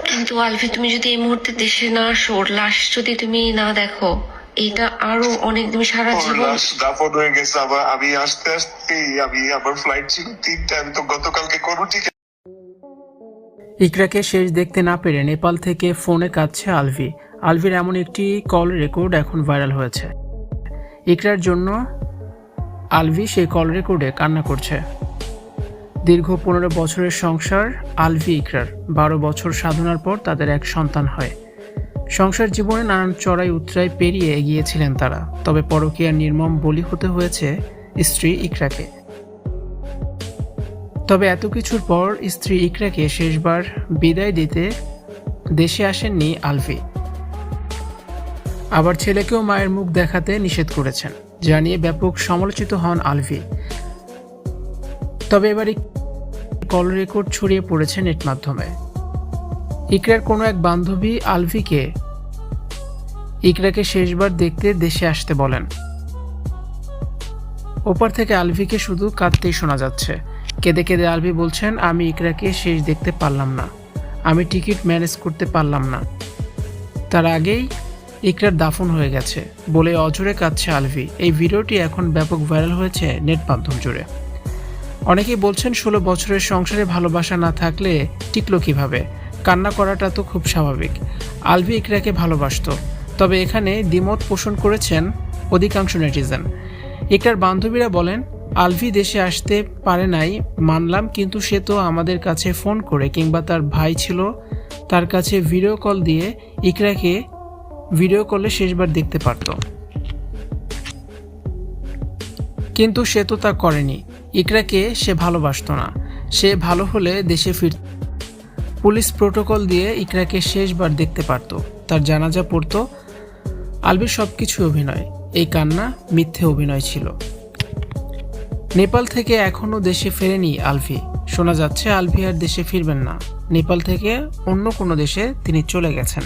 কিন্তু আলভি, তুমি যদি এই মুহূর্তে দেশে না আসো, ওর লাশ যদি তুমি না দেখো, এটা আরো অনেক, তুমি সারা জীবন। লাশ দাফন হয়ে গেছে। আবার আমি আসতে আমার ফ্লাইট ছিল 3টা, আমি তো গতকালকে করুটি। ইকরাকে শেষ দেখতে না পেরে নেপাল থেকে ফোনে কাঁদছে আলভি। আলভির এমন একটি কল রেকর্ড এখন ভাইরাল হয়েছে। ইকরার জন্য আলভি সেই কল রেকর্ডে কান্না করছে। দীর্ঘ 15 বছরের সংসার আলভি ইকরার। 12 বছর সাধনার পর তাদের এক সন্তান হয়। সংসার জীবনে নানান চড়াই উতরাই পেরিয়ে এগিয়েছিলেন তারা। তবে পরকীয়ার নির্মম বলি হতে হয়েছে স্ত্রী ইকরাকে। তবে এত কিছুর পর স্ত্রী ইকরাকে শেষবার বিদায় দিতে দেশে আসেননি আলভি। আবার ছেলেকেও মায়ের মুখ দেখাতে নিষেধ করেছেন, যা নিয়ে ব্যাপক সমালোচিত হন আলভি। তবে এবার কল রেকর্ড ছড়িয়ে পড়েছে নেট মাধ্যমে। ইকরার কোনো এক বান্ধবী আলভিকে ইকরাকে শেষবার দেখতে দেশে আসতে বলেন। ওপার থেকে আলভিকে শুধু কাঁদতেই শোনা যাচ্ছে। কেঁদে কেঁদে আলভি বলছেন, আমি ইকরাকে শেষ দেখতে পারলাম না, আমি টিকিট ম্যানেজ করতে পারলাম না, তার আগেই ইকরার দাফন হয়ে গেছে বলে অঝরে কাঁদছে আলভি। এই ভিডিওটি এখন ব্যাপক ভাইরাল হয়েছে নেট মাধ্যম জুড়ে। অনেকেই বলছেন 16 বছরের সংসারে ভালোবাসা না থাকলে টিকলো কিভাবে, কান্না করাটা তো খুব স্বাভাবিক। আলভি ইকরাকে ভালোবাসতো। তবে এখানে দ্বিমত পোষণ করেছেন অধিকাংশ নেটিজেন। ইকরার বান্ধবীরা বলেন, আলভি দেশে আসতে পারে নাই মানলাম, কিন্তু সে তো আমাদের কাছে ফোন করে কিংবা তার ভাই ছিল তার কাছে ভিডিও কল দিয়ে ইকরাকে ভিডিও কলে শেষবার দেখতে পারত, কিন্তু সে তো তা করেনি। ইকরাকে সে ভালোবাসতো না, সে ভালো হলে দেশে ফিরত, পুলিশ প্রোটোকল দিয়ে ইকরাকে শেষবার দেখতে পারত, তার জানাজা পড়তো। আলভির সবকিছু অভিনয়, এই কান্না মিথ্যে অভিনয় ছিল। নেপাল থেকে এখনও দেশে ফেরেনি আলভি। শোনা যাচ্ছে আলভি আর দেশে ফিরবেন না, নেপাল থেকে অন্য কোনো দেশে তিনি চলে গেছেন।